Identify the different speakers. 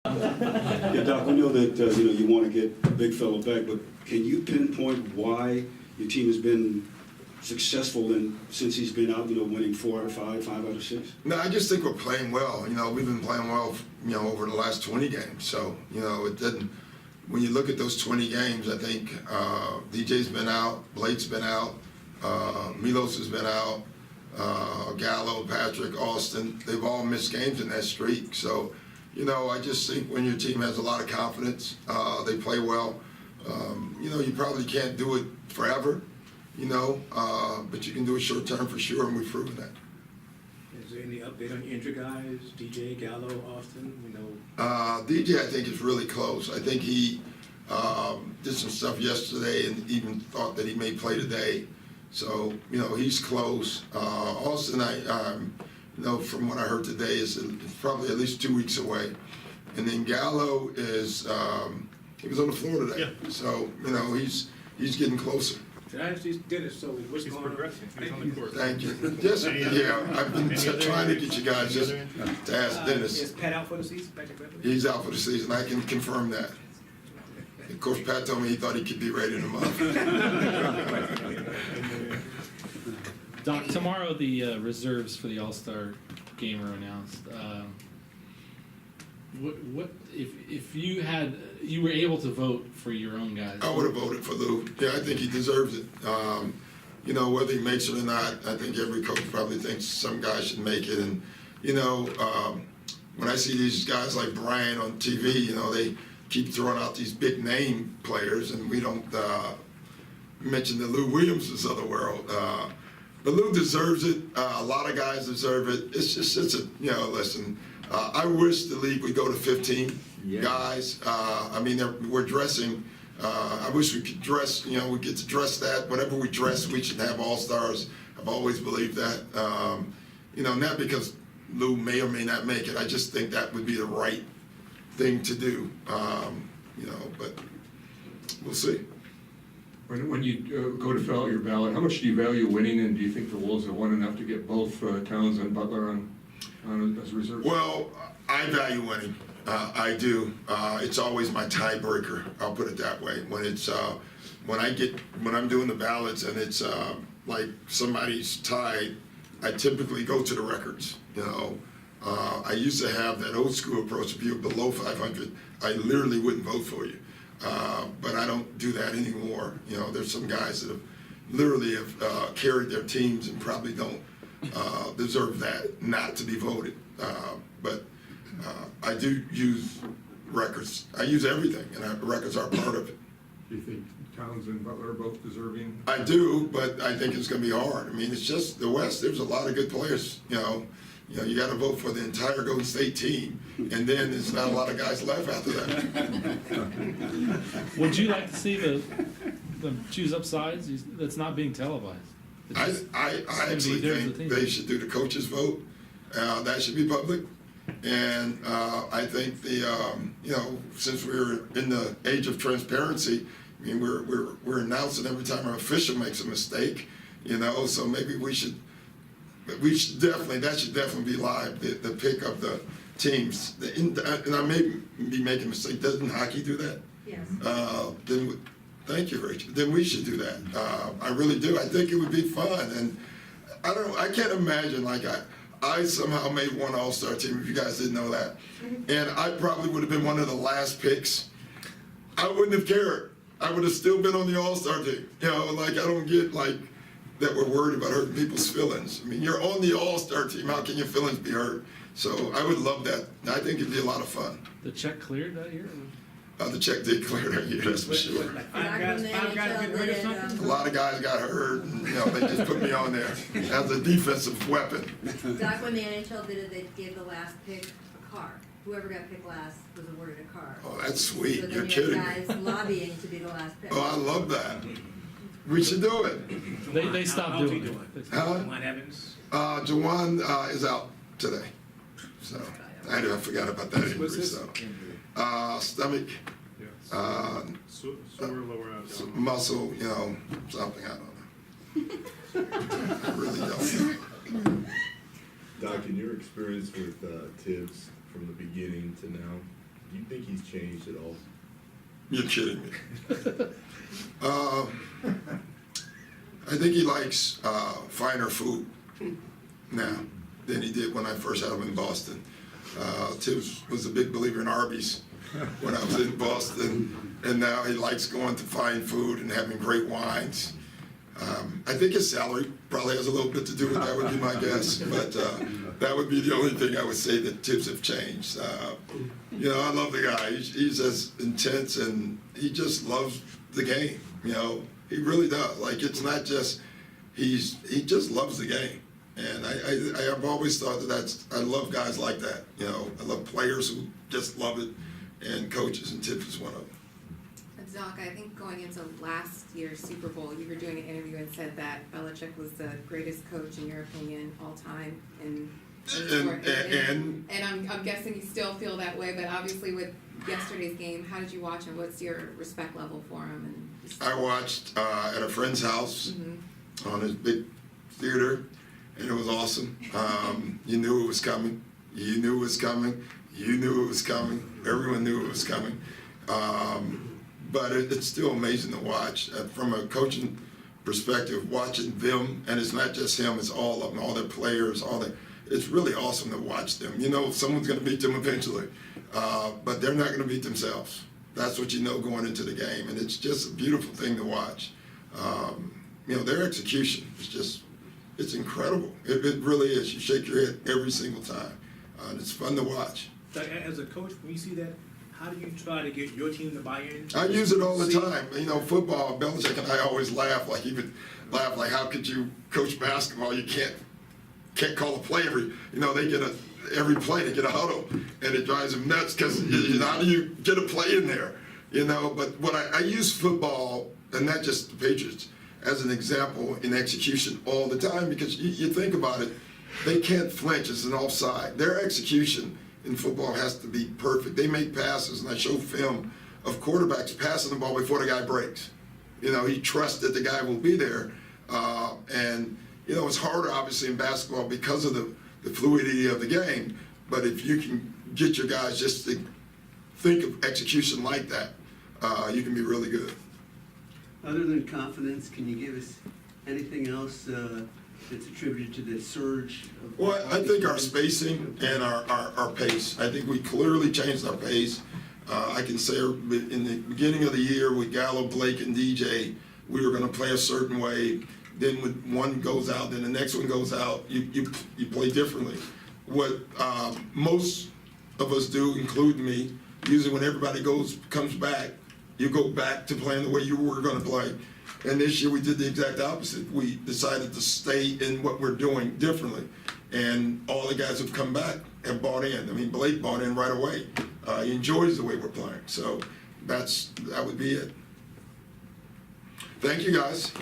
Speaker 1: Yeah, Doc, we know that you want to get the big fella back, but can you pinpoint why your team has been successful since he's been out? Winning 4 out of 5, 5 out of 6.
Speaker 2: No, I just think we're playing well. We've been playing well, over the last 20 games. So, it didn't. When you look at those 20 games, I think DJ's been out, Blake's been out, Milos has been out, Gallo, Patrick, Austin. They've all missed games in that streak. So, I just think when your team has a lot of confidence, they play well. You probably can't do it forever, but you can do it short term for sure, and we've proven that.
Speaker 3: Is there any update on your injured guys, DJ, Gallo, Austin?
Speaker 2: DJ, I think, is really close. I think he did some stuff yesterday and even thought that he may play today. So, he's close. Austin, from what I heard today, is probably at least 2 weeks away. And then Gallo is, he was on the floor today.
Speaker 4: Yeah.
Speaker 2: So, he's getting closer.
Speaker 3: Did I actually did it, so what's
Speaker 4: He's
Speaker 3: going on?
Speaker 4: progressing. He's on the court.
Speaker 2: Thank you. Yes, yeah, I've been trying to get you guys just to ask Dennis.
Speaker 3: Is Pat out for the season? Patrick Beverly?
Speaker 2: He's out for the season. I can confirm that. Of course, Pat told me he thought he could be ready in a month.
Speaker 5: Doc, tomorrow the reserves for the All-Star game are announced. What if you were able to vote for your own guys?
Speaker 2: I would have voted for Lou. Yeah, I think he deserves it. Whether he makes it or not, I think every coach probably thinks some guy should make it. And when I see these guys like Brian on TV, they keep throwing out these big name players, and we don't mention the Lou Williamses of the world. But Lou deserves it. A lot of guys deserve it. Listen, I wish the league would go to 15 guys. We're dressing. I wish we could dress, we get to dress that. Whatever we dress, we should have all-stars. I've always believed that. Not because Lou may or may not make it. I just think that would be the right thing to do. But we'll see.
Speaker 4: When you go to fill out your ballot, how much do you value winning, and do you think the Wolves have won enough to get both Towns and Butler on as reserves?
Speaker 2: Well, I value winning. I do. It's always my tiebreaker. I'll put it that way. When I'm doing the ballots and it's like somebody's tied, I typically go to the records. I used to have that old school approach. If you're below 500, I literally wouldn't vote for you. But I don't do that anymore. There's some guys that have literally carried their teams and probably don't deserve that not to be voted. But I do use records. I use everything, and records are part of it.
Speaker 4: Do you think Towns and Butler are both deserving?
Speaker 2: I do, but I think it's going to be hard. It's just the West. There's a lot of good players. You got to vote for the entire Golden State team, and then there's not a lot of guys left after that.
Speaker 5: Would you like to see them choose up sides? That's not being televised.
Speaker 2: I actually think they should do the coaches vote. That should be public. And I think since we're in the age of transparency, we're announcing every time our official makes a mistake. So maybe we should definitely, that should definitely be live, the pick of the teams. And I may be making a mistake. Doesn't hockey do that?
Speaker 6: Yes.
Speaker 2: Thank you, Rachel. Then we should do that. I really do. I think it would be fun. And I can't imagine, I somehow made one All-Star team, if you guys didn't know that. And I probably would have been one of the last picks. I wouldn't have cared. I would have still been on the All-Star team. I don't get that we're worried about hurting people's feelings. You're on the All-Star team. How can your feelings be hurt? So I would love that. I think it'd be a lot of fun.
Speaker 5: The check cleared that year?
Speaker 2: The check did clear that year, that's for sure.
Speaker 3: Five guys get rid of something?
Speaker 2: A lot of guys got hurt, and they just put me on there as a defensive weapon.
Speaker 6: Doc, when the NHL did it, they gave the last pick a car. Whoever got picked last was awarded a car.
Speaker 2: Oh, that's sweet.
Speaker 6: So
Speaker 2: You're
Speaker 6: then
Speaker 2: kidding
Speaker 6: you
Speaker 2: me.
Speaker 6: have guys lobbying to be the last pick.
Speaker 2: Oh, I love that. We should do it.
Speaker 5: They stopped
Speaker 3: How's
Speaker 5: doing
Speaker 3: he
Speaker 5: it.
Speaker 2: Huh?
Speaker 3: Juwan Evans?
Speaker 2: Jawan is out today. So I forgot about that injury.
Speaker 3: What's his
Speaker 2: So
Speaker 3: injury?
Speaker 2: stomach,
Speaker 4: Sore lower abdomen.
Speaker 2: muscle, something, I don't know. I really don't.
Speaker 7: Doc, in your experience with Tibbs from the beginning to now, Do you think he's changed at all?
Speaker 2: You're kidding me. I think he likes finer food now than he did when I first had him in Boston. Tibbs was a big believer in Arby's when I was in Boston, and now he likes going to fine food and having great wines. I think his salary probably has a little bit to do with that, would be my guess, but that would be the only thing I would say that Tibbs have changed. You know, I love the guy. He's as intense, and he just loves the game. You know, he really does. Like, it's not just he just loves the game, and I have always thought that I love guys like that. You know, I love players who just love it, and coaches, and Tibbs is one of them.
Speaker 8: Doc, I think going into last year's Super Bowl, you were doing an interview and said that Belichick was the greatest coach in your opinion all time in sport. And I'm guessing you still feel that way, but obviously with yesterday's game, how did you watch him? What's your respect level for him? And just...
Speaker 2: I watched at a friend's house on his big theater, and it was awesome. You knew it was coming. You knew it was coming. You knew it was coming. Everyone knew it was coming. But it's still amazing to watch. From a coaching perspective, watching them, and it's not just him, it's all of them, all their players, it's really awesome to watch them. You know, someone's going to beat them eventually, but they're not going to beat themselves. That's what you know going into the game, and it's just a beautiful thing to watch. You know, their execution is just, it's incredible. It really is. You shake your head every single time, and it's fun to watch.
Speaker 3: So as a coach, when you see that, how do you try to get your team to buy in?
Speaker 2: I use it all the time. You know, football, Belichick and I always laugh, like he would laugh, like, how could you coach basketball? You can't call a play every, you know, they get every play, they get a huddle, and it drives them nuts, because, you know, how do you get a play in there? You know, but what I use football, and not just the Patriots, as an example in execution all the time, because you think about it, they can't flinch. It's an offside. Their execution in football has to be perfect. They make passes, and I show film of quarterbacks passing the ball before the guy breaks. You know, he trusts that the guy will be there. And, you know, it's harder, obviously, in basketball because of the fluidity of the game. But if you can get your guys just to think of execution like that, you can be really good.
Speaker 9: Other than confidence, can you give us anything else that's attributed to the surge?
Speaker 2: Well, I think our spacing and our pace. I think we clearly changed our pace. I can say in the beginning of the year with Gallo, Blake, and DJ, we were going to play a certain way. Then when one goes out, then the next one goes out, you play differently. What most of us do, including me, usually when everybody comes back, you go back to playing the way you were going to play. And this year we did the exact opposite. We decided to stay in what we're doing differently. And all the guys who've come back have bought in. I mean, Blake bought in right away. He enjoys the way we're playing. So that would be it. Thank you, guys.